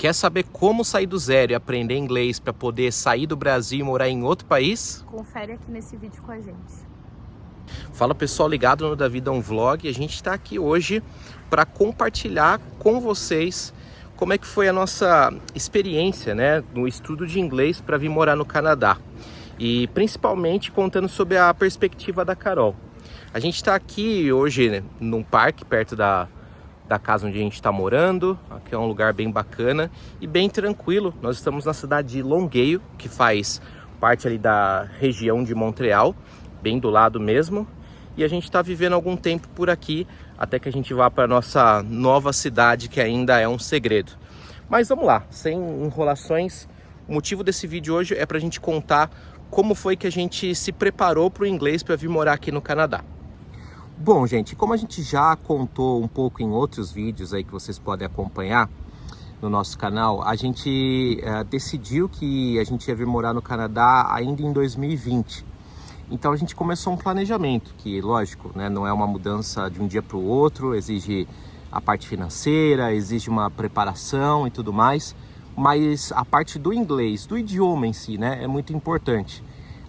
Quer saber como sair do zero e aprender inglês para poder sair do Brasil e morar em outro país? Confere aqui nesse vídeo com a gente. Fala pessoal, ligado no Da Vida um Vlog. A gente está aqui hoje para compartilhar com vocês como é que foi a nossa experiência, né, no estudo de inglês para vir morar no Canadá. E principalmente contando sobre a perspectiva da Carol. A gente está aqui hoje, né, num parque perto da casa onde a gente está morando. Aqui é um lugar bem bacana e bem tranquilo. Nós estamos na cidade de Longueuil, que faz parte ali da região de Montreal, bem do lado mesmo. E a gente está vivendo algum tempo por aqui, até que a gente vá para nossa nova cidade, que ainda é um segredo. Mas vamos lá, sem enrolações. O motivo desse vídeo hoje é para a gente contar como foi que a gente se preparou para o inglês para vir morar aqui no Canadá. Bom, gente, como a gente já contou um pouco em outros vídeos aí que vocês podem acompanhar no nosso canal, a gente decidiu que a gente ia vir morar no Canadá ainda em 2020. Então a gente começou um planejamento que, lógico, né, não é uma mudança de um dia para o outro, exige a parte financeira, exige uma preparação e tudo mais, mas a parte do inglês, do idioma em si, né, é muito importante.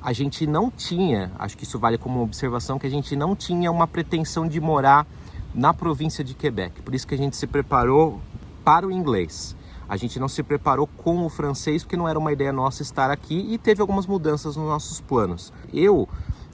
A gente não tinha, acho que isso vale como observação, que a gente não tinha uma pretensão de morar na província de Quebec. Por isso que a gente se preparou para o inglês. A gente não se preparou com o francês, porque não era uma ideia nossa estar aqui e teve algumas mudanças nos nossos planos. Eu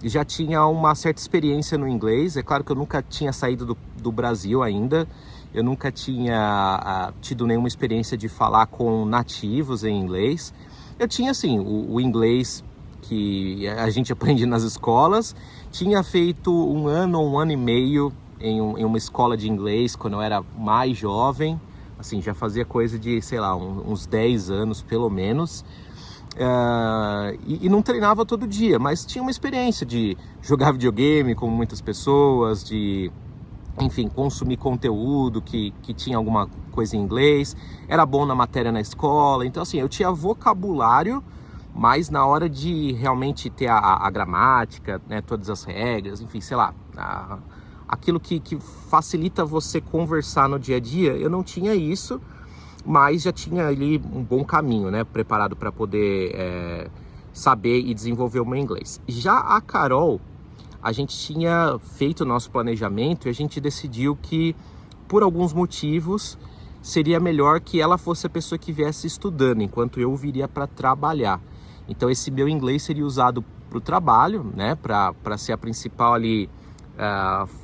já tinha uma certa experiência no inglês, é claro que eu nunca tinha saído do Brasil ainda, eu nunca tinha tido nenhuma experiência de falar com nativos em inglês. Eu tinha, assim, o inglês que a gente aprende nas escolas, tinha feito um ano e meio em uma escola de inglês quando eu era mais jovem, assim, já fazia coisa de, sei lá, uns 10 anos pelo menos, e não treinava todo dia, mas tinha uma experiência de jogar videogame com muitas pessoas, de, enfim, consumir conteúdo que tinha alguma coisa em inglês, era bom na matéria na escola, então assim, eu tinha vocabulário, mas na hora de realmente ter a gramática, né, todas as regras, enfim, sei lá, aquilo que facilita você conversar no dia a dia, eu não tinha isso, mas já tinha ali um bom caminho, né, preparado para poder saber e desenvolver o meu inglês. Já a Carol, a gente tinha feito o nosso planejamento e a gente decidiu que, por alguns motivos, seria melhor que ela fosse a pessoa que viesse estudando, enquanto eu viria para trabalhar. Então esse meu inglês seria usado para o trabalho, né, para ser a principal ali,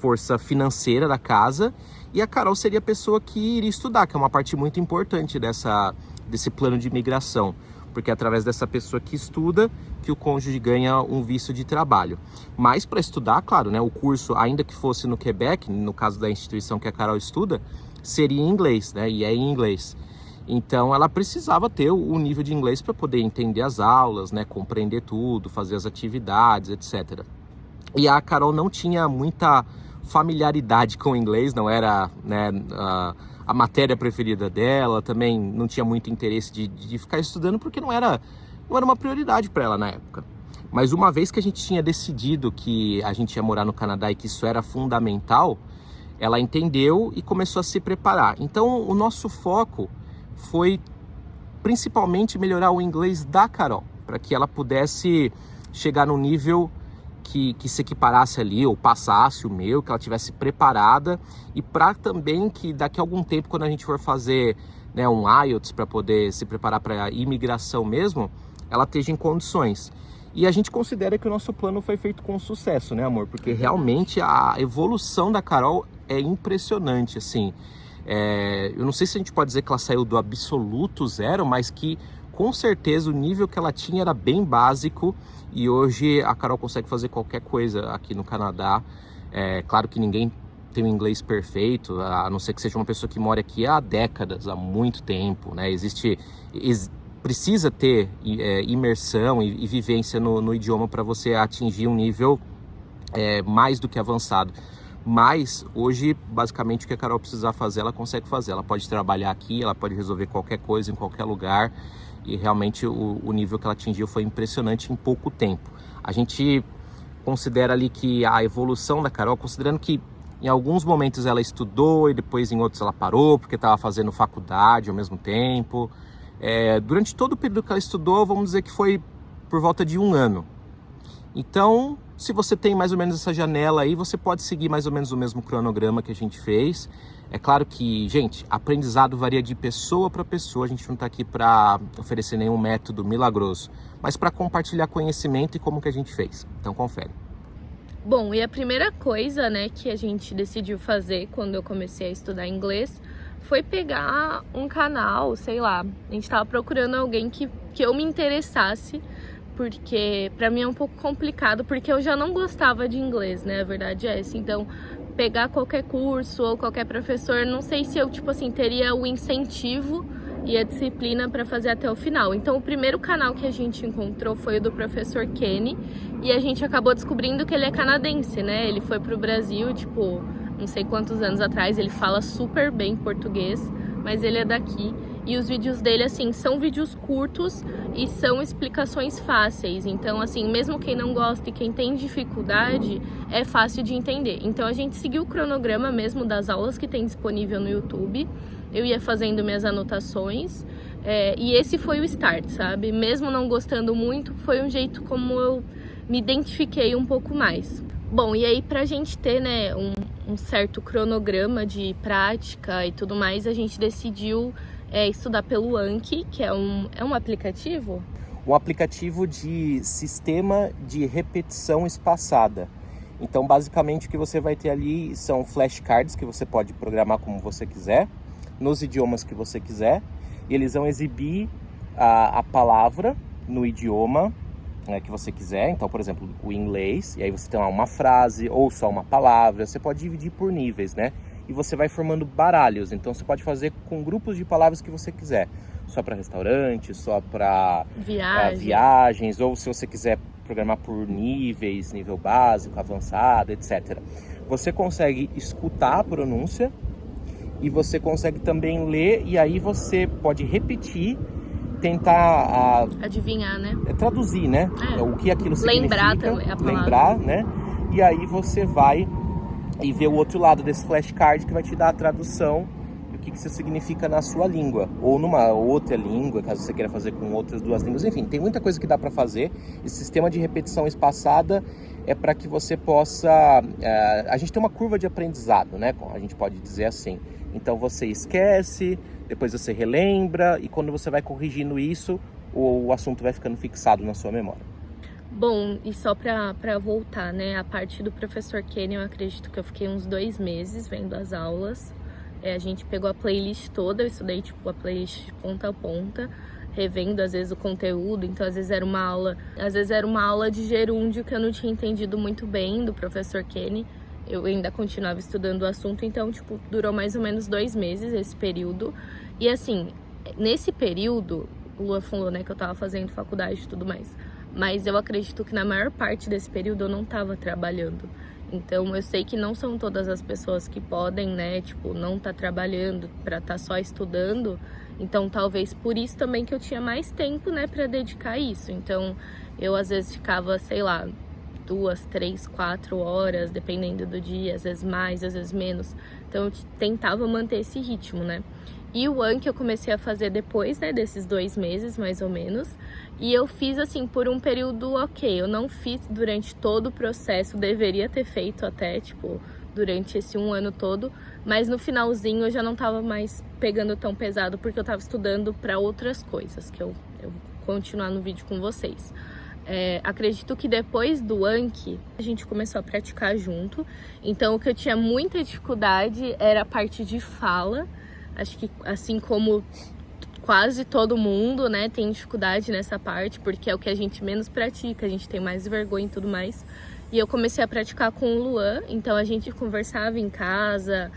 força financeira da casa, e a Carol seria a pessoa que iria estudar, que é uma parte muito importante desse plano de imigração, porque é através dessa pessoa que estuda que o cônjuge ganha um visto de trabalho. Mas para estudar, claro, né, o curso, ainda que fosse no Quebec, no caso da instituição que a Carol estuda, seria em inglês, né, e é em inglês. Então ela precisava ter o nível de inglês para poder entender as aulas, né, compreender tudo, fazer as atividades, etc. E a Carol não tinha muita familiaridade com o inglês, não era, né, a matéria preferida dela, também não tinha muito interesse de ficar estudando, porque não era uma prioridade para ela na época. Mas uma vez que a gente tinha decidido que a gente ia morar no Canadá e que isso era fundamental, ela entendeu e começou a se preparar. Então o nosso foco foi principalmente melhorar o inglês da Carol, para que ela pudesse chegar no nível que se equiparasse ali, ou passasse o meu, que ela tivesse preparada, e para também que daqui a algum tempo, quando a gente for fazer, né, um IELTS para poder se preparar para a imigração mesmo, ela esteja em condições. E a gente considera que o nosso plano foi feito com sucesso, né, amor? Porque realmente a evolução da Carol é impressionante, assim. Eu não sei se a gente pode dizer que ela saiu do absoluto zero, mas que com certeza o nível que ela tinha era bem básico, e hoje a Carol consegue fazer qualquer coisa aqui no Canadá. Claro que ninguém tem um inglês perfeito, a não ser que seja uma pessoa que mora aqui há décadas, há muito tempo, né? Precisa ter imersão e vivência no idioma para você atingir um nível mais do que avançado. Mas hoje, basicamente, o que a Carol precisar fazer, ela consegue fazer. Ela pode trabalhar aqui, ela pode resolver qualquer coisa em qualquer lugar. E realmente o nível que ela atingiu foi impressionante em pouco tempo. A gente considera ali que a evolução da Carol, considerando que Em alguns momentos ela estudou e depois em outros ela parou porque estava fazendo faculdade ao mesmo tempo. Durante todo o período que ela estudou, vamos dizer que foi por volta de 1 ano. Então, se você tem mais ou menos essa janela aí, você pode seguir mais ou menos o mesmo cronograma que a gente fez. É claro que, gente, aprendizado varia de pessoa para pessoa. A gente não está aqui para oferecer nenhum método milagroso, mas para compartilhar conhecimento e como que a gente fez. Então, confere. Bom, e a primeira coisa, né, que a gente decidiu fazer quando eu comecei a estudar inglês foi pegar um canal, sei lá. A gente estava procurando alguém que eu me interessasse, porque pra mim é um pouco complicado, porque eu já não gostava de inglês, né? A verdade é essa. Então, pegar qualquer curso ou qualquer professor, não sei se eu, tipo assim, teria o incentivo e a disciplina para fazer até o final. Então, o primeiro canal que a gente encontrou foi o do professor Kenny, e a gente acabou descobrindo que ele é canadense, né? Ele foi pro Brasil, tipo, não sei quantos anos atrás, ele fala super bem português, mas ele é daqui. E os vídeos dele, assim, são vídeos curtos e são explicações fáceis. Então, assim, mesmo quem não gosta e quem tem dificuldade, é fácil de entender. Então, a gente seguiu o cronograma mesmo das aulas que tem disponível no YouTube. Eu ia fazendo minhas anotações. E esse foi o start, sabe? Mesmo não gostando muito, foi um jeito como eu me identifiquei um pouco mais. Bom, e aí pra gente ter, né, um certo cronograma de prática e tudo mais, a gente decidiu estudar pelo Anki, que é um aplicativo? Um aplicativo de sistema de repetição espaçada. Então, basicamente, o que você vai ter ali são flashcards que você pode programar como você quiser, nos idiomas que você quiser, e eles vão exibir a palavra no idioma que você quiser. Então, por exemplo, o inglês, e aí você tem lá uma frase ou só uma palavra. Você pode dividir por níveis, né? E você vai formando baralhos. Então você pode fazer com grupos de palavras que você quiser. Só para restaurante, só para viagens, ou se você quiser programar por níveis, nível básico, avançado, etc. Você consegue escutar a pronúncia e você consegue também ler, e aí você pode repetir, tentar adivinhar, né? Traduzir, né? O que aquilo significa. Lembrar também a palavra. Lembrar, né? E aí você vai e ver o outro lado desse flashcard que vai te dar a tradução do que isso significa na sua língua, ou numa outra língua, caso você queira fazer com outras 2 línguas. Enfim, tem muita coisa que dá para fazer. Esse sistema de repetição espaçada é para que você possa... a gente tem uma curva de aprendizado, né? A gente pode dizer assim. Então você esquece, depois você relembra, e quando você vai corrigindo isso, o assunto vai ficando fixado na sua memória. Bom, e só pra voltar, né, a parte do professor Kenny, eu acredito que eu fiquei uns 2 meses vendo as aulas. A gente pegou a playlist toda, eu estudei, tipo, a playlist de ponta a ponta, revendo, às vezes, o conteúdo. Então, às vezes era uma aula de gerúndio que eu não tinha entendido muito bem, do professor Kenny. Eu ainda continuava estudando o assunto, então, tipo, durou mais ou menos 2 meses esse período. E, assim, nesse período, o Lua falou, né, que eu tava fazendo faculdade e tudo mais. Mas eu acredito que na maior parte desse período eu não estava trabalhando. Então eu sei que não são todas as pessoas que podem, né, tipo, não tá trabalhando para estar só estudando. Então talvez por isso também que eu tinha mais tempo, né, para dedicar a isso. Então eu às vezes ficava, sei lá, 2, 3, 4 horas, dependendo do dia, às vezes mais, às vezes menos. Então eu tentava manter esse ritmo, né? E o Anki eu comecei a fazer depois, né, desses 2 meses, mais ou menos. E eu fiz, assim, por um período ok. Eu não fiz durante todo o processo, deveria ter feito até, tipo, durante esse 1 ano todo. Mas no finalzinho eu já não tava mais pegando tão pesado, porque eu tava estudando para outras coisas, que eu vou continuar no vídeo com vocês. Acredito que depois do Anki, a gente começou a praticar junto. Então, o que eu tinha muita dificuldade era a parte de fala. Acho que assim como quase todo mundo, né, tem dificuldade nessa parte, porque é o que a gente menos pratica, a gente tem mais vergonha e tudo mais. E eu comecei a praticar com o Luan, então a gente conversava em casa,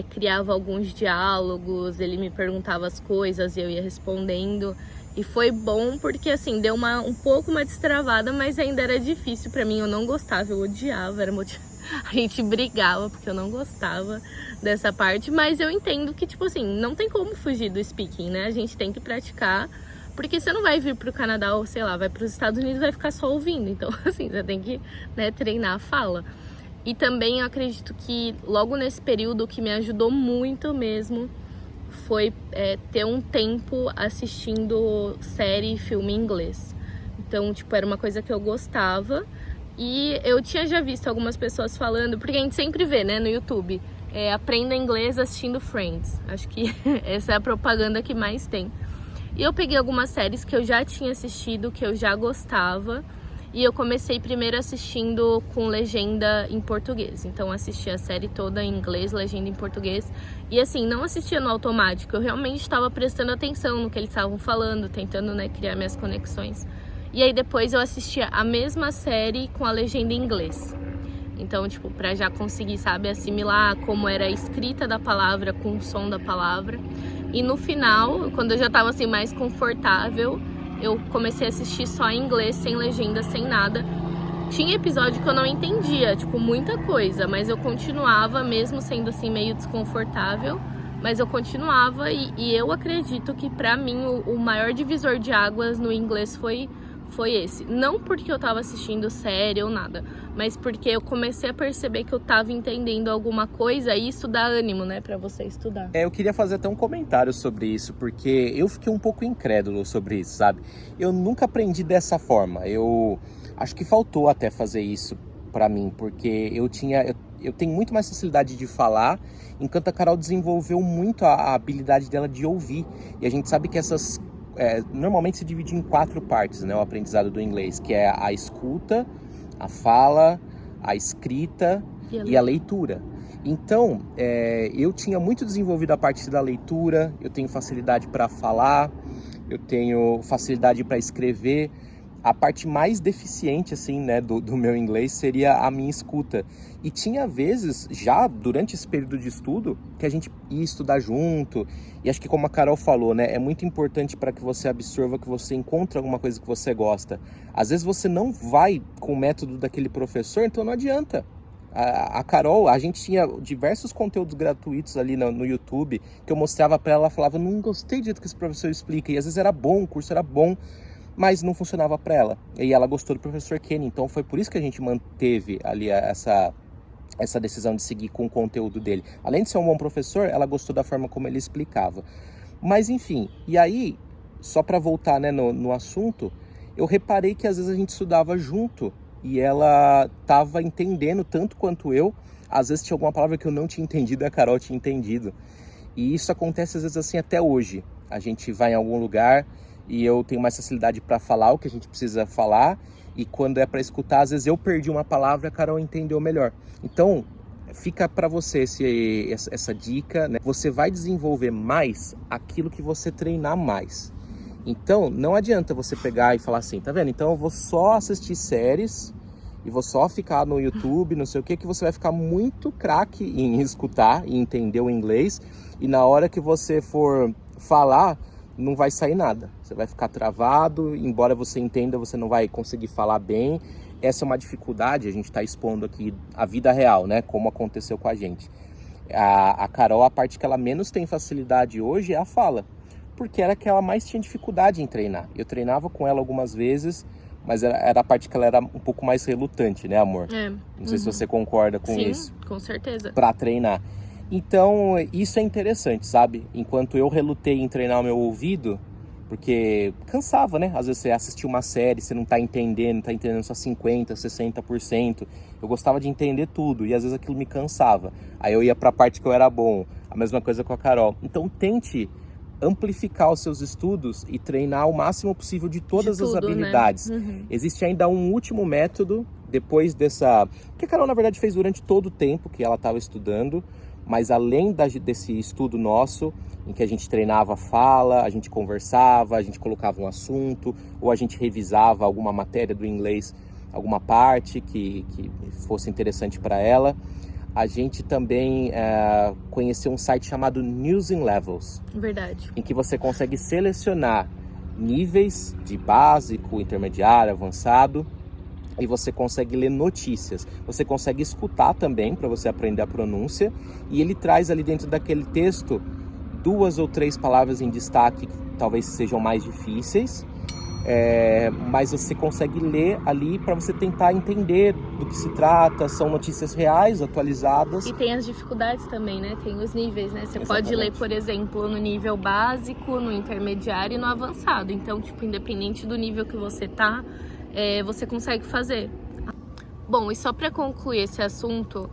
criava alguns diálogos, ele me perguntava as coisas e eu ia respondendo. E foi bom porque, assim, deu um pouco uma destravada, mas ainda era difícil pra mim, eu não gostava, eu odiava, a gente brigava porque eu não gostava dessa parte, mas eu entendo que, tipo assim, não tem como fugir do speaking, né? A gente tem que praticar, porque você não vai vir pro Canadá ou, sei lá, vai pros Estados Unidos e vai ficar só ouvindo. Então, assim, você tem que, né, treinar a fala. E também eu acredito que logo nesse período o que me ajudou muito mesmo foi ter um tempo assistindo série e filme em inglês. Então, tipo, era uma coisa que eu gostava. E eu tinha já visto algumas pessoas falando, porque a gente sempre vê, né, no YouTube, aprenda inglês assistindo Friends. Acho que essa é a propaganda que mais tem. E eu peguei algumas séries que eu já tinha assistido, que eu já gostava. E eu comecei primeiro assistindo com legenda em português. Então assisti a série toda em inglês, legenda em português. E assim, não assistia no automático. Eu realmente estava prestando atenção no que eles estavam falando, tentando, né, criar minhas conexões. E aí depois eu assistia a mesma série com a legenda em inglês. Então, tipo, pra já conseguir, sabe, assimilar como era a escrita da palavra com o som da palavra. E no final, quando eu já tava assim mais confortável, eu comecei a assistir só em inglês, sem legenda, sem nada. Tinha episódio que eu não entendia, tipo, muita coisa, mas eu continuava, mesmo sendo assim meio desconfortável, mas eu continuava e eu acredito que pra mim o maior divisor de águas no inglês foi esse. Não porque eu tava assistindo série ou nada, mas porque eu comecei a perceber que eu tava entendendo alguma coisa e isso dá ânimo, né, pra você estudar. Eu queria fazer até um comentário sobre isso, porque eu fiquei um pouco incrédulo sobre isso, sabe? Eu nunca aprendi dessa forma. Eu acho que faltou até fazer isso pra mim, porque eu tenho muito mais facilidade de falar, enquanto a Carol desenvolveu muito a habilidade dela de ouvir. E a gente sabe que essas normalmente se divide em 4 partes, né, o aprendizado do inglês, que é a escuta, a fala, a escrita e a leitura. Então, eu tinha muito desenvolvido a parte da leitura, eu tenho facilidade para falar, eu tenho facilidade para escrever. A parte mais deficiente, assim, né, do meu inglês seria a minha escuta. E tinha vezes, já durante esse período de estudo, que a gente ia estudar junto. E acho que, como a Carol falou, né, é muito importante para que você absorva, que você encontre alguma coisa que você gosta. Às vezes você não vai com o método daquele professor, então não adianta. A Carol, a gente tinha diversos conteúdos gratuitos ali no YouTube, que eu mostrava para ela, ela falava, não gostei do jeito que esse professor explica. E às vezes era bom, o curso era bom, mas não funcionava para ela. E ela gostou do professor Kenny, então foi por isso que a gente manteve ali essa decisão de seguir com o conteúdo dele. Além de ser um bom professor, ela gostou da forma como ele explicava. Mas enfim, e aí, só para voltar, né, no assunto, eu reparei que às vezes a gente estudava junto e ela estava entendendo tanto quanto eu. Às vezes tinha alguma palavra que eu não tinha entendido e a Carol tinha entendido. E isso acontece às vezes assim até hoje. A gente vai em algum lugar e eu tenho mais facilidade para falar o que a gente precisa falar, e quando é para escutar, às vezes eu perdi uma palavra e a Carol entendeu melhor. Então, fica para você essa dica, né? Você vai desenvolver mais aquilo que você treinar mais. Então, não adianta você pegar e falar assim, tá vendo? Então eu vou só assistir séries e vou só ficar no YouTube, não sei o que você vai ficar muito craque em escutar e entender o inglês, e na hora que você for falar, não vai sair nada. Você vai ficar travado, embora você entenda, você não vai conseguir falar bem. Essa é uma dificuldade, a gente está expondo aqui a vida real, né? Como aconteceu com a gente. A Carol, a parte que ela menos tem facilidade hoje é a fala, porque era que ela mais tinha dificuldade em treinar. Eu treinava com ela algumas vezes, mas era a parte que ela era um pouco mais relutante, né, amor? Não sei se você concorda com isso. Sim, com certeza. Para treinar. Então, isso é interessante, sabe? Enquanto eu relutei em treinar o meu ouvido, porque cansava, né? Às vezes você assistiu uma série, você não tá entendendo só 50%, 60%. Eu gostava de entender tudo, e às vezes aquilo me cansava. Aí eu ia pra parte que eu era bom. A mesma coisa com a Carol. Então, tente amplificar os seus estudos e treinar o máximo possível de todas as habilidades. Né? Uhum. Existe ainda um último método, depois dessa... que a Carol, na verdade, fez durante todo o tempo que ela estava estudando, mas além desse estudo nosso, em que a gente treinava a fala, a gente conversava, a gente colocava um assunto, ou a gente revisava alguma matéria do inglês, alguma parte que fosse interessante para ela, a gente também conheceu um site chamado News in Levels. Verdade. Em que você consegue selecionar níveis de básico, intermediário, avançado, e você consegue ler notícias. Você consegue escutar também, para você aprender a pronúncia, e ele traz ali dentro daquele texto 2 ou 3 palavras em destaque que talvez sejam mais difíceis, mas você consegue ler ali para você tentar entender do que se trata, são notícias reais, atualizadas. E tem as dificuldades também, né? Tem os níveis, né? Você Exatamente. pode ler, por exemplo, no nível básico, no intermediário e no avançado. Então, tipo, independente do nível que você tá, você consegue fazer. Bom, e só para concluir esse assunto,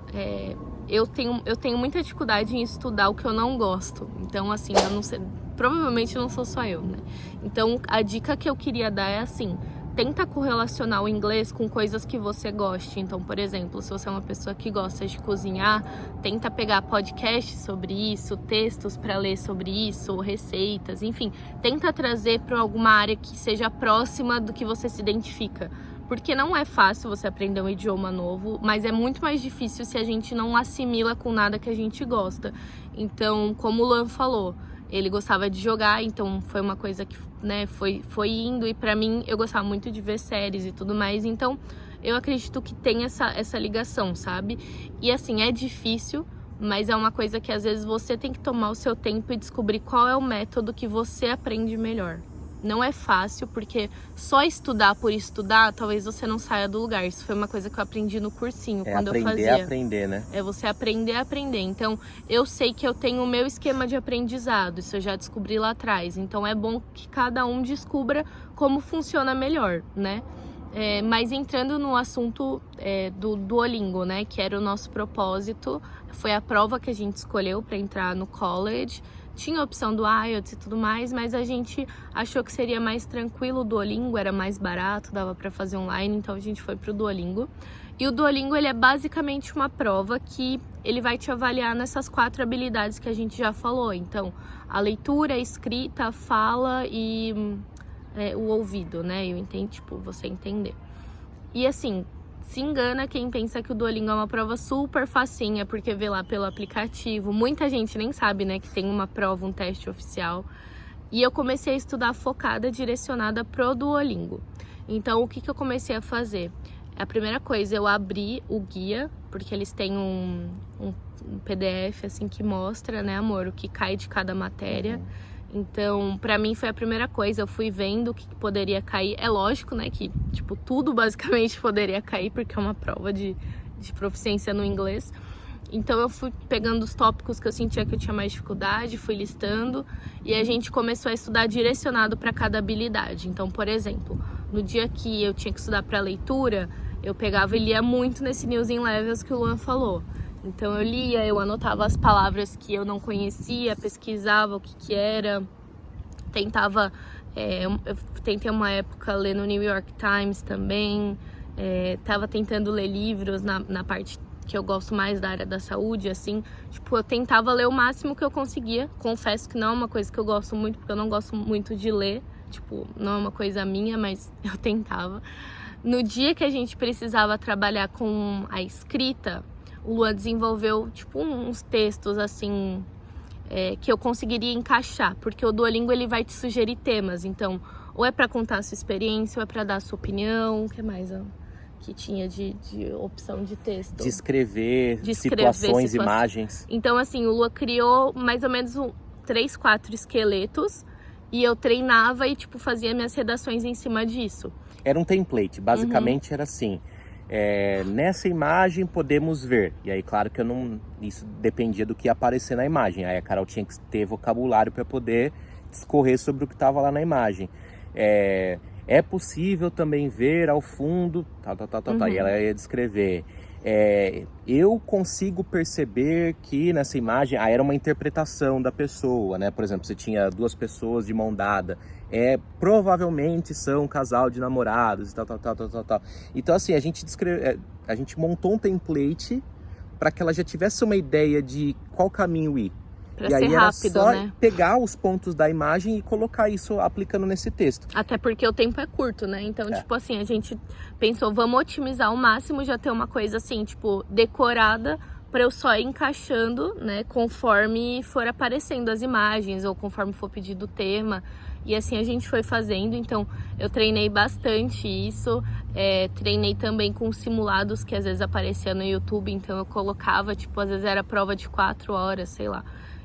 eu tenho muita dificuldade em estudar o que eu não gosto. Então, assim, eu não sei, provavelmente não sou só eu, né? Então, a dica que eu queria dar é assim: tenta correlacionar o inglês com coisas que você goste. Então, por exemplo, se você é uma pessoa que gosta de cozinhar, tenta pegar podcasts sobre isso, textos para ler sobre isso, receitas, enfim. Tenta trazer para alguma área que seja próxima do que você se identifica. Porque não é fácil você aprender um idioma novo, mas é muito mais difícil se a gente não assimila com nada que a gente gosta. Então, como o Luan falou, ele gostava de jogar, então foi uma coisa que, né, foi indo. E pra mim, eu gostava muito de ver séries e tudo mais. Então, eu acredito que tem essa ligação, sabe? E assim, é difícil, mas é uma coisa que às vezes você tem que tomar o seu tempo e descobrir qual é o método que você aprende melhor. Não é fácil, porque só estudar por estudar, talvez você não saia do lugar. Isso foi uma coisa que eu aprendi no cursinho, quando eu fazia. Aprender, né? É você aprender a aprender. Então, eu sei que eu tenho o meu esquema de aprendizado, isso eu já descobri lá atrás. Então, é bom que cada um descubra como funciona melhor, né? Mas entrando no assunto do Duolingo, né? Que era o nosso propósito, foi a prova que a gente escolheu para entrar no college. Tinha a opção do IELTS e tudo mais, mas a gente achou que seria mais tranquilo o Duolingo, era mais barato, dava para fazer online, então a gente foi pro Duolingo. E o Duolingo, ele é basicamente uma prova que ele vai te avaliar nessas 4 habilidades que a gente já falou. Então, a leitura, a escrita, a fala e o ouvido, né? Eu entendo, tipo, você entender. E assim, se engana quem pensa que o Duolingo é uma prova super facinha, porque vê lá pelo aplicativo. Muita gente nem sabe, né, que tem uma prova, um teste oficial. E eu comecei a estudar focada, direcionada pro Duolingo. Então, o que eu comecei a fazer? A primeira coisa, eu abri o guia, porque eles têm um PDF, assim, que mostra, né, amor, o que cai de cada matéria. Então, pra mim foi a primeira coisa, eu fui vendo o que poderia cair. É lógico, né, que, tipo, tudo basicamente poderia cair, porque é uma prova de proficiência no inglês. Então, eu fui pegando os tópicos que eu sentia que eu tinha mais dificuldade, fui listando, e a gente começou a estudar direcionado para cada habilidade. Então, por exemplo, no dia que eu tinha que estudar para leitura, eu pegava e lia muito nesse News in Levels que o Luan falou. Então eu lia, eu anotava as palavras que eu não conhecia, pesquisava o que era, tentava, eu tentei uma época ler no New York Times também, tava tentando ler livros na parte que eu gosto mais da área da saúde, assim, tipo, eu tentava ler o máximo que eu conseguia. Confesso que não é uma coisa que eu gosto muito, porque eu não gosto muito de ler, tipo, não é uma coisa minha, mas eu tentava. No dia que a gente precisava trabalhar com a escrita, o Luan desenvolveu, tipo, uns textos, assim, que eu conseguiria encaixar. Porque o Duolingo, ele vai te sugerir temas. Então, ou é pra contar a sua experiência, ou é pra dar a sua opinião. O que mais que tinha de opção de texto? Descrever situações, imagens. Então, assim, o Luan criou mais ou menos 3, 4 esqueletos. E eu treinava e, tipo, fazia minhas redações em cima disso. Era um template. Basicamente era assim... nessa imagem podemos ver, e aí claro que isso dependia do que ia aparecer na imagem, aí a Carol tinha que ter vocabulário para poder discorrer sobre o que estava lá na imagem. É possível também ver ao fundo, e ela ia descrever. Eu consigo perceber que nessa imagem, era uma interpretação da pessoa, né? Por exemplo, você tinha 2 pessoas de mão dada, provavelmente são um casal de namorados e tal. Então, assim, a gente montou um template para que ela já tivesse uma ideia de qual caminho ir. Pra e ser aí rápido, era só né? pegar os pontos da imagem e colocar isso aplicando nesse texto. Até porque o tempo é curto, né? Então, tipo assim, a gente pensou, vamos otimizar ao máximo, já ter uma coisa assim, tipo, decorada, para eu só ir encaixando, né, conforme for aparecendo as imagens ou conforme for pedido o tema. E assim a gente foi fazendo. Então eu treinei bastante isso, treinei também com simulados que às vezes aparecia no YouTube. Então eu colocava, tipo, às vezes era prova de 4 horas, sei lá,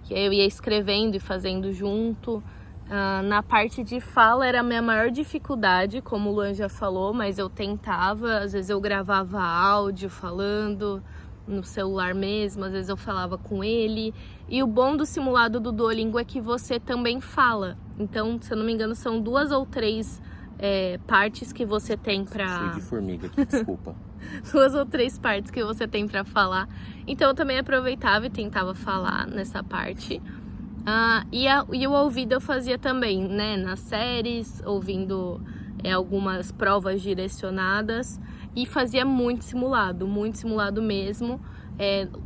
e aí eu ia escrevendo e fazendo junto. Na parte de fala era a minha maior dificuldade, como o Luan já falou, mas eu tentava, às vezes eu gravava áudio falando no celular mesmo, às vezes eu falava com ele. E o bom do simulado do Duolingo é que você também fala. Então, se eu não me engano, são 2 ou 3 partes que você tem pra... Cheio de formiga aqui, desculpa. 2 ou 3 partes que você tem pra falar. Então eu também aproveitava e tentava falar nessa parte. E o ouvido eu fazia também, né? Nas séries, ouvindo algumas provas direcionadas. E fazia muito simulado mesmo.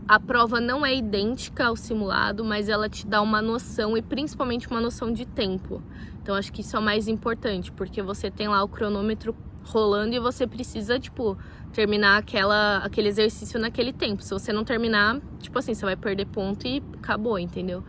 A prova não é idêntica ao simulado, mas ela te dá uma noção e principalmente uma noção de tempo. Então acho que isso é o mais importante, porque você tem lá o cronômetro rolando e você precisa, tipo, terminar aquele exercício naquele tempo. Se você não terminar, tipo assim, você vai perder ponto e acabou, entendeu?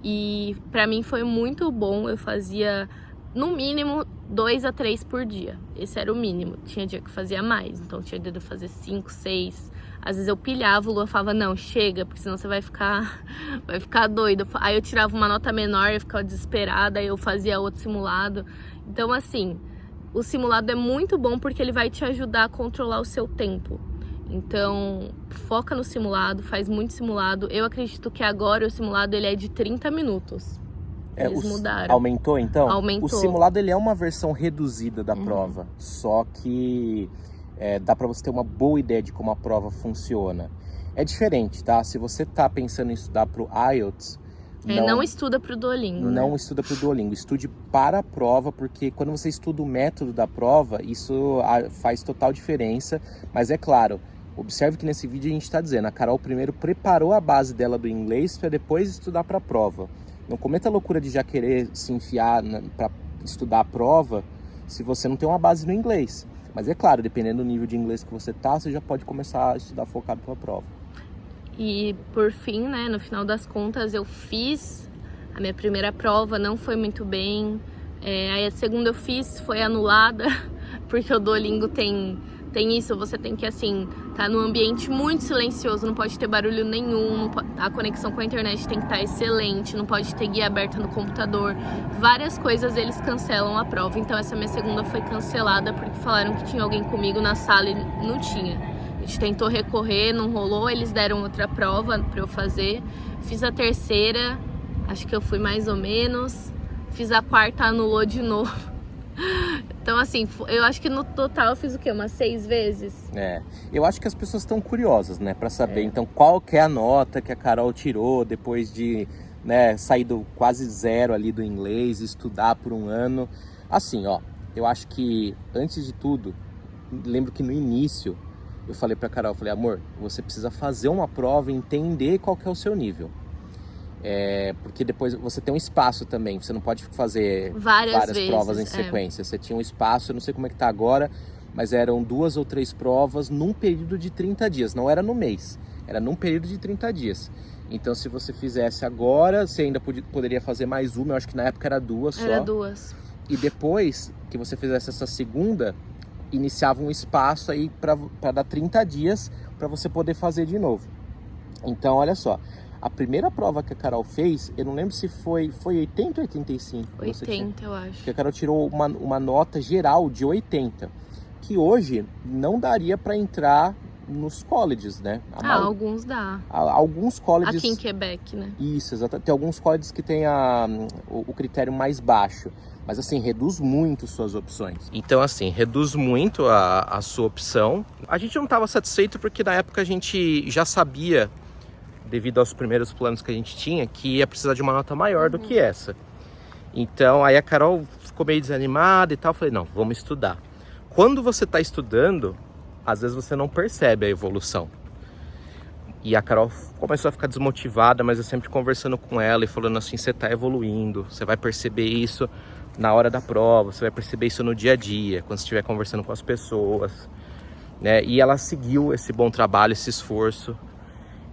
E pra mim foi muito bom, eu fazia no mínimo 2 a 3 por dia. Esse era o mínimo, tinha dia que fazia mais, então tinha dia de eu fazer 5, 6. Às vezes eu pilhava, o Luan falava, não, chega, porque senão você vai ficar doido. Aí eu tirava uma nota menor, eu ficava desesperada, aí eu fazia outro simulado. Então assim, o simulado é muito bom porque ele vai te ajudar a controlar o seu tempo. Então, foca no simulado, faz muito simulado. Eu acredito que agora o simulado ele é de 30 minutos. Eles mudaram. Aumentou, então? Aumentou. O simulado ele é uma versão reduzida da prova, só que dá para você ter uma boa ideia de como a prova funciona. É diferente, tá? Se você tá pensando em estudar pro IELTS... Não estuda pro Duolingo, Não né? estuda pro Duolingo, estude para a prova, porque quando você estuda o método da prova, isso faz total diferença. Mas é claro, observe que nesse vídeo a gente está dizendo, a Carol primeiro preparou a base dela do inglês para depois estudar para a prova. Não cometa a loucura de já querer se enfiar para estudar a prova se você não tem uma base no inglês. Mas é claro, dependendo do nível de inglês que você tá, você já pode começar a estudar focado para a prova. E por fim, né, no final das contas, eu fiz a minha primeira prova, não foi muito bem. Aí a segunda eu fiz, foi anulada, porque o Duolingo tem isso, você tem que, assim, tá num ambiente muito silencioso, não pode ter barulho nenhum, a conexão com a internet tem que estar excelente, não pode ter guia aberta no computador. Várias coisas eles cancelam a prova, então essa minha segunda foi cancelada porque falaram que tinha alguém comigo na sala e não tinha. A gente tentou recorrer, não rolou, eles deram outra prova pra eu fazer. Fiz a terceira, acho que eu fui mais ou menos. Fiz a quarta, anulou de novo. Então assim, eu acho que no total eu fiz o quê? Umas 6 vezes? Eu acho que as pessoas estão curiosas, né? Pra saber, então, qual que é a nota que a Carol tirou depois de, né, sair do quase zero ali do inglês, estudar por um ano. Assim, ó, eu acho que, antes de tudo, lembro que no início eu falei pra Carol, falei, amor, você precisa fazer uma prova e entender qual que é o seu nível. Porque depois você tem um espaço também, você não pode fazer várias provas em sequência. Você tinha um espaço, eu não sei como é que tá agora, mas eram 2 ou 3 provas num período de 30 dias, não era no mês, era num período de 30 dias. Então se você fizesse agora, você ainda poderia fazer mais uma, eu acho que na época era 2 só. Era 2. E depois que você fizesse essa segunda, iniciava um espaço aí para dar 30 dias para você poder fazer de novo. Então, olha só, a primeira prova que a Carol fez, eu não lembro se foi 80 ou 85? 80, eu acho. Porque a Carol tirou uma nota geral de 80, que hoje não daria para entrar nos colleges, né? Alguns dá. Alguns colleges... Aqui em Quebec, né? Isso, exatamente. Tem alguns colleges que tem o critério mais baixo. Mas assim, reduz muito suas opções. Então assim, reduz muito a sua opção. A gente não estava satisfeito porque na época a gente já sabia, devido aos primeiros planos que a gente tinha, que ia precisar de uma nota maior do que essa. Então aí a Carol ficou meio desanimada e tal. Eu falei, não, vamos estudar. Quando você está estudando, às vezes você não percebe a evolução. E a Carol começou a ficar desmotivada, mas eu sempre conversando com ela e falando assim, você está evoluindo, você vai perceber isso na hora da prova, você vai perceber isso no dia a dia, quando você estiver conversando com as pessoas, né? E ela seguiu esse bom trabalho, esse esforço,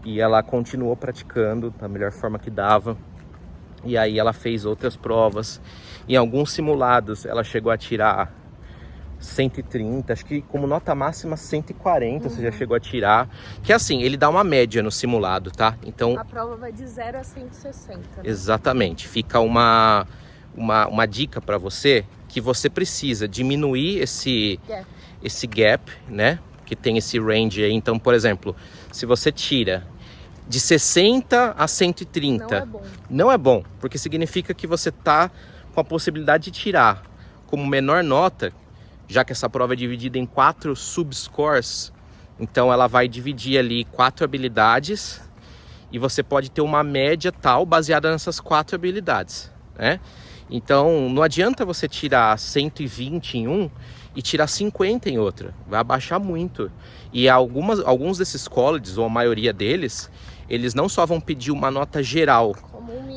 e ela continuou praticando da melhor forma que dava. E aí ela fez outras provas, em alguns simulados ela chegou a tirar 130, acho que como nota máxima 140 você já chegou a tirar. Que assim, ele dá uma média no simulado, tá? Então a prova vai de 0 a 160. Né? Exatamente, fica uma dica para você, que você precisa diminuir esse gap, né? Que tem esse range aí. Então, por exemplo, se você tira de 60 a 130, não é bom, porque significa que você tá com a possibilidade de tirar como menor nota, já que essa prova é dividida em 4 subscores, então ela vai dividir ali 4 habilidades e você pode ter uma média tal baseada nessas 4 habilidades, né? Então não adianta você tirar 120 em um e tirar 50 em outra, vai abaixar muito. E alguns desses colleges, ou a maioria deles, eles não só vão pedir uma nota geral,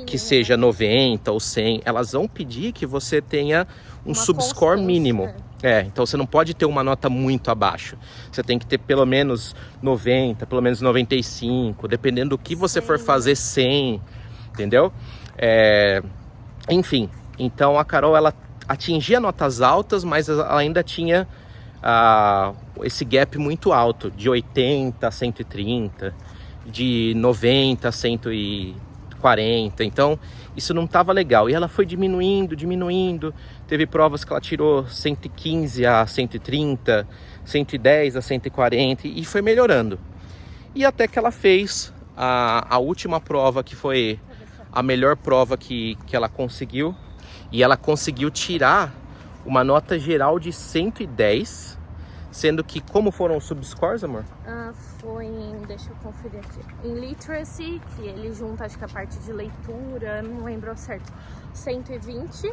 que seja 90 ou 100, elas vão pedir que você tenha um subscore mínimo. Então você não pode ter uma nota muito abaixo. Você tem que ter pelo menos 90, pelo menos 95, dependendo do que você for fazer, 100, entendeu? Enfim, então a Carol, ela atingia notas altas, mas ela ainda tinha esse gap muito alto, de 80 a 130, de 90 a 140, então isso não estava legal. E ela foi diminuindo, teve provas que ela tirou 115 a 130, 110 a 140 e foi melhorando. E até que ela fez a última prova, que foi a melhor prova que ela conseguiu, e ela conseguiu tirar uma nota geral de 110, sendo que, como foram os subscores, amor? Foi em, deixa eu conferir aqui, em Literacy, que ele junta, acho que a parte de leitura, não lembro certo, 120,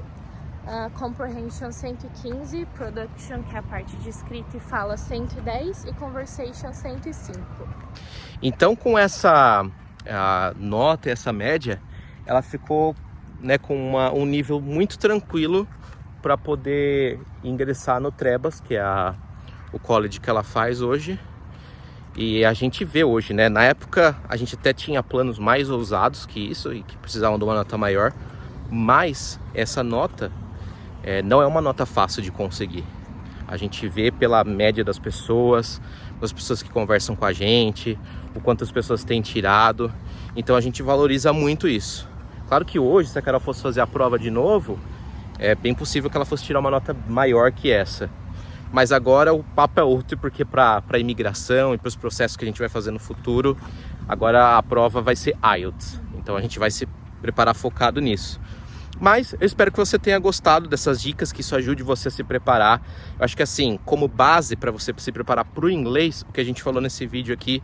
Comprehension 115, Production, que é a parte de escrita e fala, 110 e Conversation 105. Então, com essa nota, essa média, ela ficou, né, com um nível muito tranquilo para poder ingressar no Trebas, que é o college que ela faz hoje. E a gente vê hoje, né? Na época a gente até tinha planos mais ousados que isso e que precisavam de uma nota maior, mas essa nota não é uma nota fácil de conseguir. A gente vê pela média das pessoas que conversam com a gente, o quanto as pessoas têm tirado. Então a gente valoriza muito isso. Claro que hoje, se a Carol fosse fazer a prova de novo, é bem possível que ela fosse tirar uma nota maior que essa. Mas agora o papo é outro, porque para a imigração e para os processos que a gente vai fazer no futuro, agora a prova vai ser IELTS. Então a gente vai se preparar focado nisso. Mas eu espero que você tenha gostado dessas dicas, que isso ajude você a se preparar. Eu acho que assim, como base para você se preparar para o inglês, o que a gente falou nesse vídeo aqui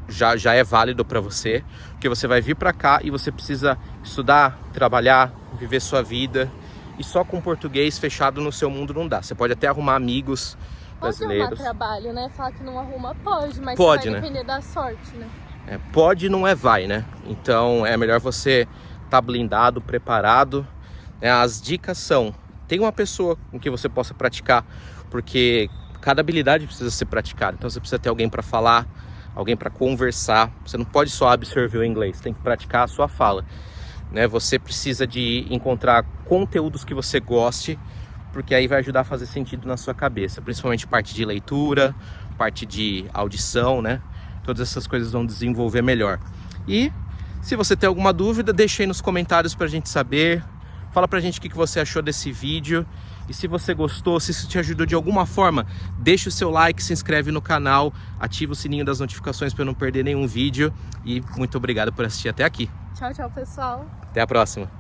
já é válido para você, porque você vai vir para cá e você precisa estudar, trabalhar, viver sua vida. E só com português fechado no seu mundo não dá. Você pode até arrumar amigos brasileiros. Pode arrumar trabalho, né? Falar que não arruma, pode, mas pode, vai depender da sorte, né? Pode não é vai, né? Então é melhor você estar blindado, preparado. As dicas são: tem uma pessoa com que você possa praticar, porque cada habilidade precisa ser praticada. Então você precisa ter alguém para falar, alguém para conversar. Você não pode só absorver o inglês, tem que praticar a sua fala. Você precisa de encontrar conteúdos que você goste, porque aí vai ajudar a fazer sentido na sua cabeça, principalmente parte de leitura, parte de audição, né? Todas essas coisas vão desenvolver melhor. E se você tem alguma dúvida, deixa aí nos comentários pra gente saber. Fala pra gente o que você achou desse vídeo. E se você gostou, se isso te ajudou de alguma forma, deixa o seu like, se inscreve no canal, ativa o sininho das notificações para não perder nenhum vídeo. E muito obrigado por assistir até aqui. Tchau, tchau, pessoal. Até a próxima.